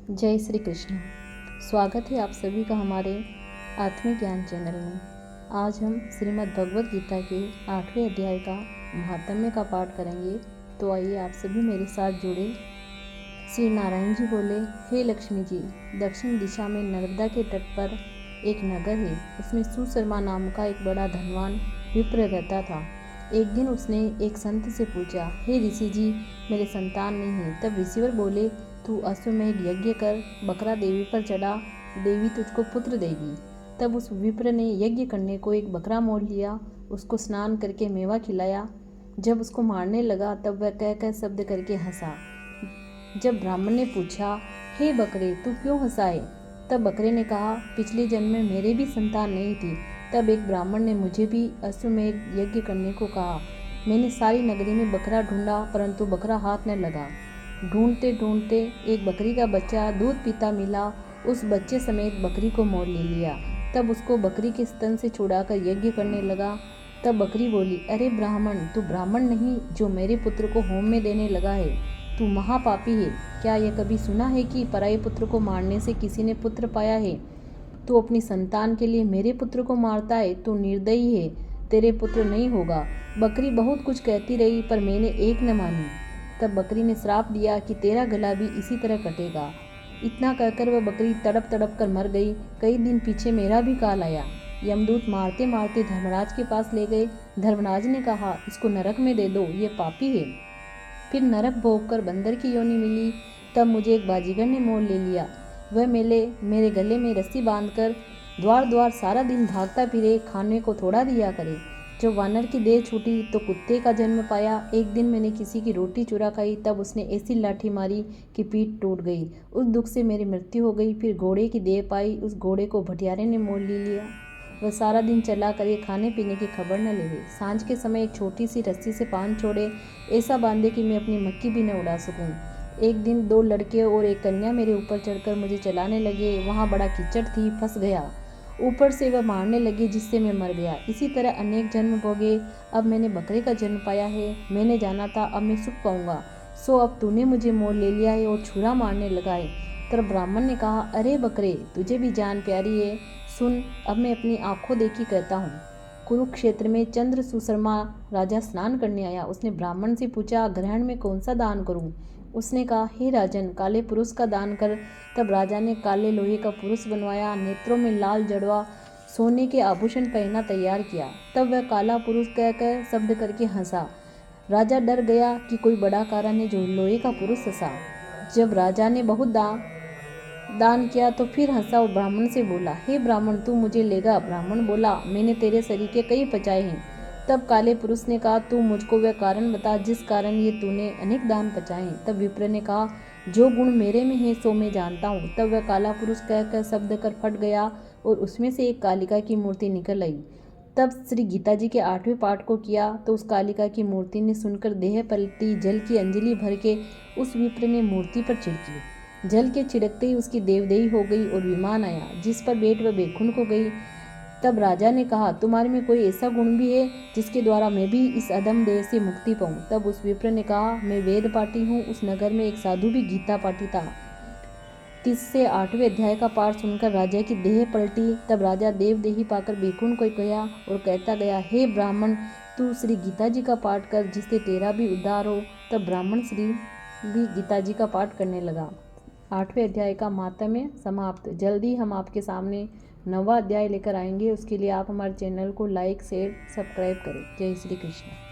जय श्री कृष्ण। स्वागत है आप सभी का हमारे आत्मिक ज्ञान चैनल में। आज हम श्रीमद् भगवत गीता के 8वें अध्याय का महात्म्य का पाठ करेंगे। तो आइए आप सभी मेरे साथ जुड़े। श्री नारायण जी बोले, हे लक्ष्मी जी, दक्षिण दिशा में नर्मदा के तट पर एक नगर है। उसमें सुशर्मा नाम का एक बड़ा धनवान विप्र रहता था। एक दिन उसने एक संत से पूछा, हे ऋषि जी, मेरे संतान नहीं है। तब ऋषिवर बोले, तू अश्वमेध यज्ञ कर, बकरा देवी पर चढ़ा, देवी तुझको पुत्र देगी। तब उस विप्र ने यज्ञ करने को एक बकरा मोल लिया, उसको स्नान करके मेवा खिलाया। जब उसको मारने लगा तब वह कह कह शब्द करके हंसा। जब ब्राह्मण ने पूछा, हे बकरे, तू क्यों हंसाए? तब बकरे ने कहा, पिछले जन्म में मेरे भी संतान नहीं थी। तब एक ब्राह्मण ने मुझे भी अश्वमेध यज्ञ करने को कहा। मैंने सारी नगरी में बकरा ढूंढा, परंतु बकरा हाथ न लगा। ढूंढते ढूंढते एक बकरी का बच्चा दूध पीता मिला। उस बच्चे समेत बकरी को मोल ले लिया। तब उसको बकरी के स्तन से छुड़ाकर यज्ञ करने लगा। तब बकरी बोली, अरे ब्राह्मण, तू ब्राह्मण नहीं जो मेरे पुत्र को होम में देने लगा है। तू महापापी है। क्या यह कभी सुना है कि पराये पुत्र को मारने से किसी ने पुत्र पाया है? तू अपनी संतान के लिए मेरे पुत्र को मारता है। तू निर्दयी है, तेरे पुत्र नहीं होगा। बकरी बहुत कुछ कहती रही, पर मैंने एक न मानी। तब बकरी ने श्राप दिया कि तेरा गला भी इसी तरह कटेगा। इतना कहकर वह बकरी तड़प तड़प कर मर गई। कई दिन पीछे मेरा भी काल आया। यमदूत मारते मारते धर्मराज के पास ले गए। धर्मराज ने कहा, इसको नरक में दे दो, ये पापी है। फिर नरक भोग कर बंदर की योनि मिली। तब मुझे एक बाजीगर ने मोल ले लिया। वह मेरे गले में रस्सी बांधकर द्वार द्वार सारा दिन भागता फिरे, खाने को थोड़ा दिया करे। जब वानर की देह छूटी तो कुत्ते का जन्म पाया। एक दिन मैंने किसी की रोटी चुरा खाई, तब उसने ऐसी लाठी मारी कि पीठ टूट गई। उस दुख से मेरी मृत्यु हो गई। फिर घोड़े की देह पाई। उस घोड़े को भटियारे ने मोल ले लिया। वह सारा दिन चला करे, खाने पीने की खबर न ले। सांझ के समय एक छोटी सी रस्सी से पान छोड़े, ऐसा बांधे कि मैं अपनी मक्खी भी न उड़ा सकूं। एक दिन 2 लड़के और एक कन्या मेरे ऊपर चढ़कर मुझे चलाने लगे। वहाँ बड़ा कीचड़ थी, फंस गया। ऊपर से वह मारने लगे, जिससे मैं मर गया। इसी तरह अनेक जन्म भोगे। अब मैंने बकरे का जन्म पाया है। मैंने जाना था अब मैं सुख पाऊंगा, सो अब तूने मुझे मोल ले लिया है और छुरा मारने लगा है। तब ब्राह्मण ने कहा, अरे बकरे, तुझे भी जान प्यारी है। सुन, अब मैं अपनी आंखों देखी कहता हूँ। कुरुक्षेत्र में चंद्र सुशर्मा राजा स्नान करने आया। उसने ब्राह्मण से पूछा, ग्रहण में कौन सा दान करूं? उसने कहा, हे राजन, काले पुरुष का दान कर। तब राजा ने काले लोहे का पुरुष बनवाया, नेत्रों में लाल जड़वा, सोने के आभूषण पहना तैयार किया। तब वह काला पुरुष कह कर शब्द करके हंसा। राजा डर गया कि कोई बड़ा कारण है जो लोहे का पुरुष हंसा। जब राजा ने बहुत दान किया तो फिर हंसा और ब्राह्मण से बोला, हे ब्राह्मण, तू मुझे लेगा? ब्राह्मण बोला, मैंने तेरे शरीर के कई पचाए हैं। तब काले पुरुष ने कहा, तू मुझको वह कारण बता जिस कारण ये तूने अनेक दान पचाए हैं। तब विप्र ने कहा, जो गुण मेरे में है सो मैं जानता हूँ। तब वह काला पुरुष कहकर शब्द कर फट गया और उसमें से एक कालिका की मूर्ति निकल आई। तब श्री गीता जी के 8वें पाठ को किया तो उस कालिका की मूर्ति ने सुनकर देह पलटी। जल की अंजलि भर के उस विप्र ने मूर्ति पर छिड़की। जल के छिड़कते ही उसकी देवदेही हो गई और विमान आया, जिस पर बैठ वह बैकुंठ को गई। तब राजा ने कहा, तुम्हारे में कोई ऐसा गुण भी है जिसके द्वारा मैं भी इस अधम देह से मुक्ति पाऊं? तब उस विप्र ने कहा, मैं वेद पाठी हूँ। उस नगर में एक साधु भी गीता पाठी था। 30 से 8वें अध्याय का पाठ सुनकर राजा की देह पलटी। तब राजा देवदेही पाकर बैकुंठ को गया और कहता गया, हे ब्राह्मण, तू श्री गीता जी का पाठ कर, जिससे तेरा भी उद्धार हो। तब ब्राह्मण श्री भी गीता जी का पाठ करने लगा। 8वें अध्याय का मातम्य समाप्त। जल्दी हम आपके सामने 9वां अध्याय लेकर आएंगे। उसके लिए आप हमारे चैनल को लाइक, शेयर, सब्सक्राइब करें। जय श्री कृष्ण।